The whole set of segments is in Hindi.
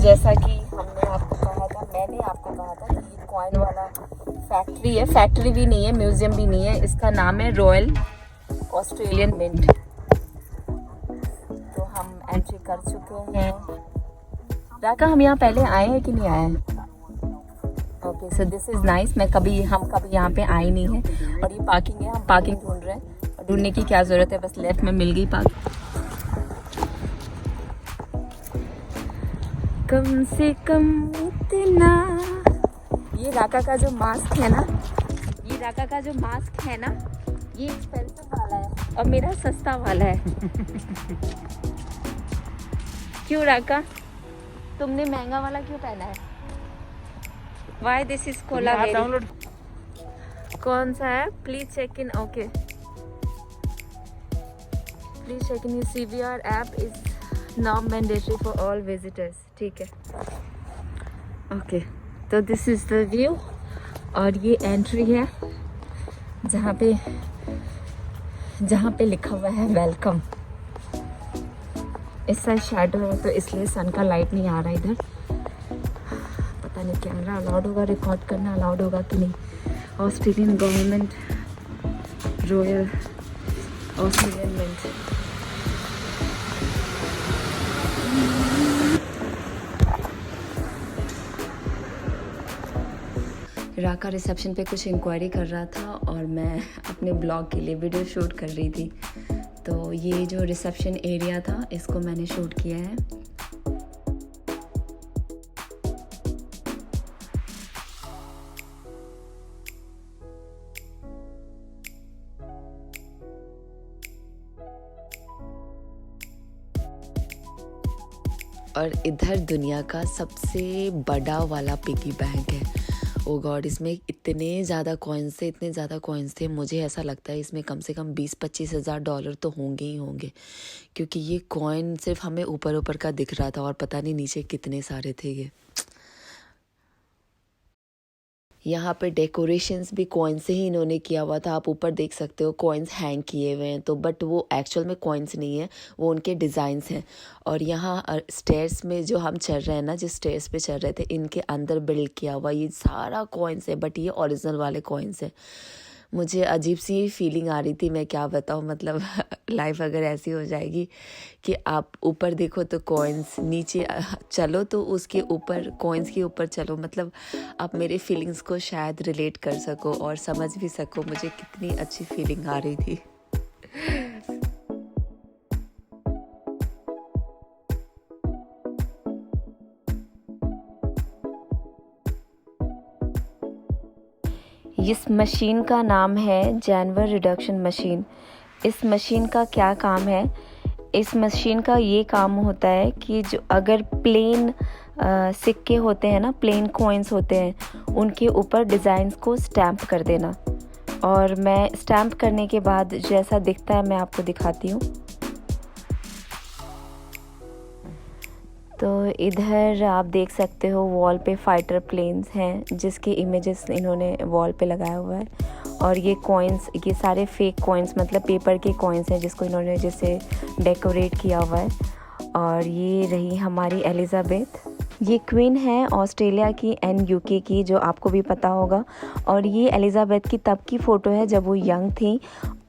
जैसा कि हमने आपको कहा था, मैंने आपको कहा था कि ये कॉइन वाला फैक्ट्री है, फैक्ट्री भी नहीं है, म्यूजियम भी नहीं है, इसका नाम है रॉयल ऑस्ट्रेलियन मिंट। तो हम एंट्री कर चुके हैं। राका, हम यहाँ पहले आए हैं कि नहीं आए हैं? Okay, so this is nice. हम कभी यहाँ पे आए नहीं हैं। और ये पार्किंग है, हम पार्किंग ढूंढ रहे हैं। और ढूंढने की क्या ज़रूरत है, बस लेफ्ट में मिल गई पार्किंग। कम से कम इतना, ये राका का जो मास्क है ना, ये एक्सपेंसिव वाला है और मेरा सस्ता वाला है। क्यों राका, तुमने महंगा वाला क्यों पहना है? Why this is Kolaveri. कौन सा है? Please check in. Okay, please check in. CVR app is now mandatory for all visitors. ठीक है, ओके। तो दिस इज द व्यू और ये एंट्री है जहाँ पे लिखा हुआ है वेलकम। इस साइड शैडो है तो इसलिए सन का लाइट नहीं आ रहा इधर। पता नहीं कैमरा अलाउड होगा, रिकॉर्ड करना अलाउड होगा कि नहीं। Australian government royal Australian mint. राका रिसेप्शन पे कुछ इंक्वायरी कर रहा था और मैं अपने ब्लॉग के लिए वीडियो शूट कर रही थी। तो ये जो रिसेप्शन एरिया था इसको मैंने शूट किया है। और इधर दुनिया का सबसे बड़ा वाला पिगी बैंक है। ओ गॉड, इसमें इतने ज़्यादा कॉइन्स थे। मुझे ऐसा लगता है इसमें कम से कम 20-25 हज़ार डॉलर तो होंगे ही होंगे, क्योंकि ये कॉइन सिर्फ हमें ऊपर ऊपर का दिख रहा था और पता नहीं नीचे कितने सारे थे ये। यहाँ पे डेकोरेशंस भी कॉइन से ही इन्होंने किया हुआ था। आप ऊपर देख सकते हो कॉइन्स हैंग किए हुए हैं, तो बट वो एक्चुअल में कॉइन्स नहीं है, वो उनके डिज़ाइंस हैं। और यहाँ स्टेयर्स में जो हम चल रहे हैं ना, जिस स्टेयर्स पे चल रहे थे, इनके अंदर बिल्ड किया हुआ ये सारा कॉइन्स है, बट ये ओरिजिनल वाले कॉइन्स हैं। मुझे अजीब सी फीलिंग आ रही थी, मैं क्या बताऊँ। मतलब लाइफ अगर ऐसी हो जाएगी कि आप ऊपर देखो तो कॉइन्स, नीचे चलो तो उसके ऊपर कॉइन्स के ऊपर चलो। मतलब आप मेरे फीलिंग्स को शायद रिलेट कर सको और समझ भी सको मुझे कितनी अच्छी फीलिंग आ रही थी। इस मशीन का नाम है जानवर रिडक्शन मशीन। इस मशीन का क्या काम है? इस मशीन का ये काम होता है कि जो अगर प्लेन सिक्के होते हैं ना, प्लेन कॉइन्स होते हैं, उनके ऊपर डिज़ाइंस को स्टैम्प कर देना। और मैं स्टैम्प करने के बाद जैसा दिखता है मैं आपको दिखाती हूँ। तो इधर आप देख सकते हो वॉल पे फाइटर प्लेन्स हैं जिसके इमेजेस इन्होंने वॉल पे लगाया हुआ है। और ये कॉइन्स, ये सारे फेक कॉइन्स, मतलब पेपर के कॉइन्स हैं जिसको इन्होंने जैसे डेकोरेट किया हुआ है। और ये रही हमारी एलिज़ाबेथ। ये क्वीन है ऑस्ट्रेलिया की एंड यूके की, जो आपको भी पता होगा। और ये एलिज़ाबेथ की तब की फ़ोटो है जब वो यंग थी।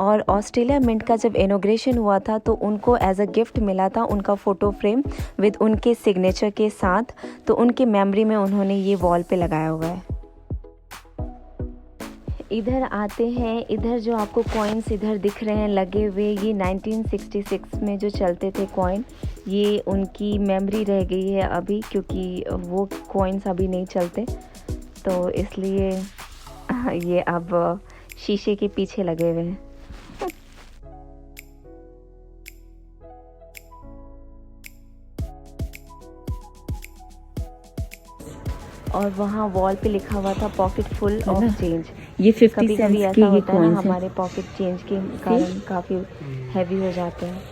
और ऑस्ट्रेलिया मिंट का जब इनॉग्रेशन हुआ था तो उनको एज अ गिफ्ट मिला था उनका फ़ोटो फ्रेम विद उनके सिग्नेचर के साथ। तो उनके मेमोरी में उन्होंने ये वॉल पे लगाया हुआ है। इधर आते हैं, इधर जो आपको कॉइन्स इधर दिख रहे हैं लगे हुए, ये 1966 में जो चलते थे कॉइन, ये उनकी मेमोरी रह गई है अभी, क्योंकि वो कॉइन्स अभी नहीं चलते, तो इसलिए ये अब शीशे के पीछे लगे हुए हैं। और वहाँ वॉल पे लिखा हुआ था पॉकेट फुल ऑफ चेंज। ये 50 कभी कभी सेंट्स ऐसा के ये होता है ना, कॉइन्स हैं। हमारे पॉकेट चेंज के कारण काफ़ी हैवी हो जाते हैं।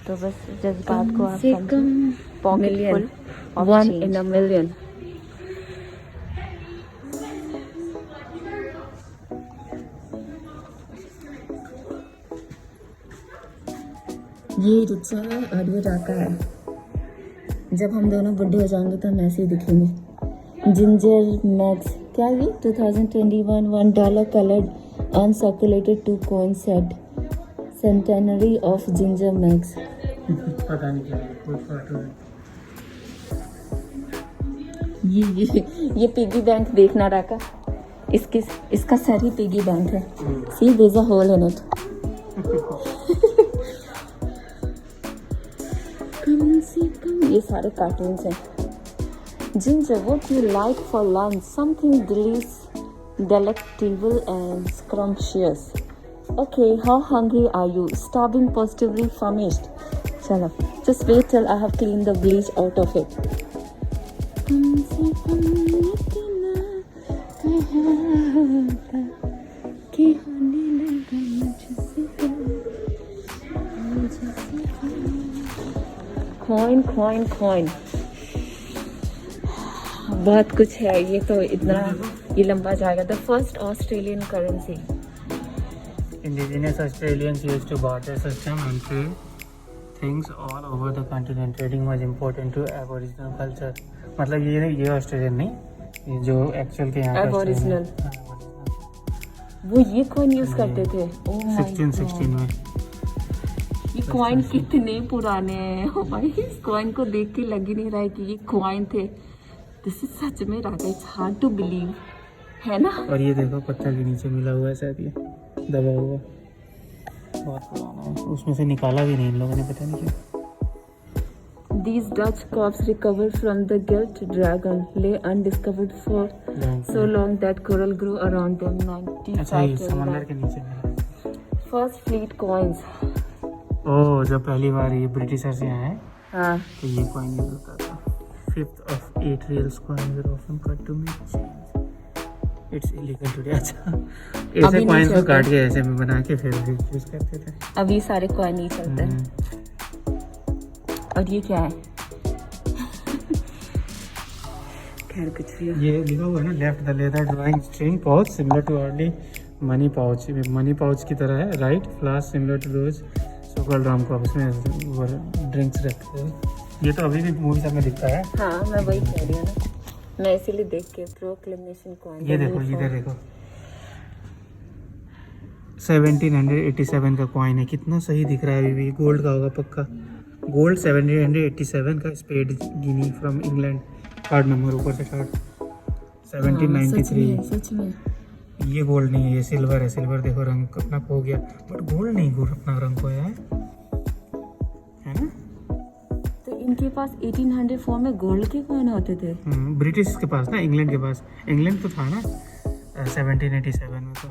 तो बस जज्बात को आप समझें, pocket full of 1 change. in a million। ये रिक्शा है और ये राका है। जब हम दोनों बुढ़े हो जाएंगे तो हम ऐसे ही दिखेंगे। जिंजर मैक्स, क्या ये 2021 $1 coloured uncirculated 2 coin set, centenary of ginger max. पता नहीं क्या है, कोई फोटो है। ये पिगी बैंक देखना राका, इसका सर ही पिगी बैंक है। See there is a hole in it. कम से कम ये सारे कार्टून्स हैं। Ginger, what you like for lunch? Something delectable and scrumptious. Okay, how hungry are you? Starving, positively famished. Chalo, just wait till I have cleaned the bleach out of it. Coin. बहुत कुछ है, ये तो इतना ये लंबा जाएगा। The first Australian currency. Indigenous Australians used to barter system and trade things all over the continent. Trading was important to Aboriginal culture. मतलब ये ऑस्ट्रेलियन नहीं, ये जो एक्चुअल के यहाँ का Aboriginal। Australian है। वो ये कॉइन यूज करते थे। ओह माय 1616 में। ये कॉइन कितने पुराने हैं। ओ भाई, इस कॉइन को देख के लग ही नहीं रहा है कि ये कॉइन थे। दिस इज सच में Radha, it's hard to believe, है ना। और ये देखो पत्थर के नीचे मिला हुआ है शायद, ये दबा हुआ बहुत पुराना है, उसमें से निकाला भी नहीं इन लोगों ने, पता नहीं क्यों। These Dutch cops recovered from the gilt dragon lay undiscovered for so long that coral grew around them. 95 अच्छा, ये समंदर के नीचे मिला। First fleet coins। ओह, जब पहली बार ये ब्रिटिशर्स यहाँ आए हाँ, तो ये कॉइन यूज होता था। 5th of 8 reals coins were often cut to make change. It's illegal today। अच्छा, ऐसे कॉइन्स को काट के ऐसे में बना के फिर यूज करते थे। अब ये सारे कॉइन नहीं चलते। और ये क्या है? खैर कुछ भी। ये लिखा हुआ है ना, left the leather drawing string pouch similar to early money pouch. Money pouch की तरह है। Right flask similar to those so called drum cup, उसमें ड्रिंक्स रखते हैं। ये तो अभी भी मूवी सब में दिखता है। हाँ, मैं वही कह रही हूँ ना, मैं इसीलिए देख के प्रोक्लेमेशन कॉइन। ये देखो, इधर देखो, 1787 का कॉइन है। कितना सही दिख रहा है, अभी भी गोल्ड का होगा पक्का। गोल्ड 1787 का, spade guinea from England. Card number ऊपर से कार्ड 1793। सच में ये गोल्ड नहीं है, ये सिल्वर है। सिल्वर देखो रंग अपना खो गया, बट गोल्ड नहीं, गोल्ड अपना रंग खोया है ना। तो इनके पास 1804 में गोल्ड के कॉइन होते थे। ब्रिटिश के पास ना, इंग्लैंड के पास। इंग्लैंड तो था ना 1787 में तो।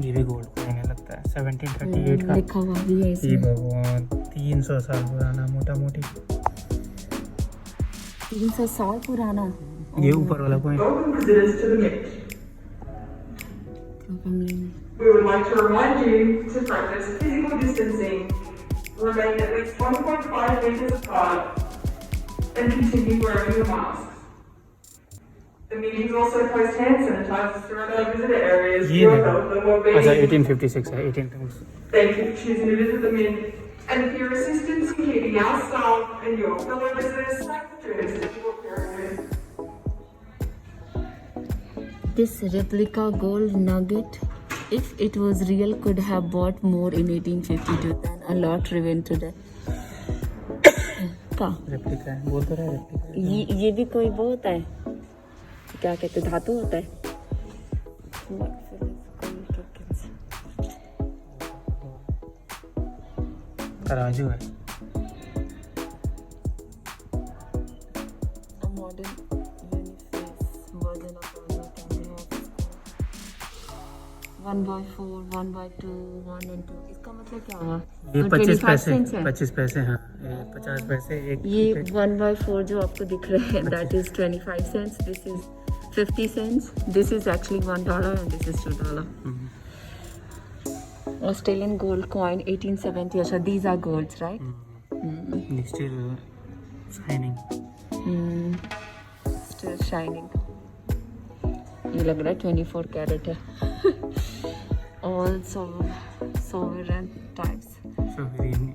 ये भी गोल्ड कॉइन है लगता है, 1738 का लिखा हुआ भी है इसमें। ये भगवान 300 साल पुराना, मोटा मोटी 300 साल पुराना। ये ऊपर वाला coin. We would like to remind you to practice physical distancing, remain at least 1.5 meters apart, and continue wearing your masks. The meetings also post hand sanitizers throughout our visitor areas for ये your देखो, health and well-being. अच्छा 1856 है, 18। Thank you for choosing to visit the Mint, and for your assistance in keeping our staff and your fellow visitors safe during this difficult period. This replica gold nugget, if it was real, could have bought more in 1852 than a lot driven today. का रेप्लिका है, बोल तो रहा है रेप्लिका। ये भी कोई वो होता है, क्या कहते, धातु होता है। तराजू है। A modern uniface version of our camera office. 1/4, 1/2, 1 and 2। इसका मतलब क्या हुआ? ये 25 पैसे, 25 है। 25 पैसे, हाँ, ये 50 पैसे एक। ये 1/4 जो आपको दिख रहा है, that is 25 cents. This is 50 cents. This is actually $1 and this is $2. Australian gold coin 1870. अच्छा, these are golds, right? Still shining. Still shining. ये लग रहा है 24 कैरेट है। all sovereign types. So green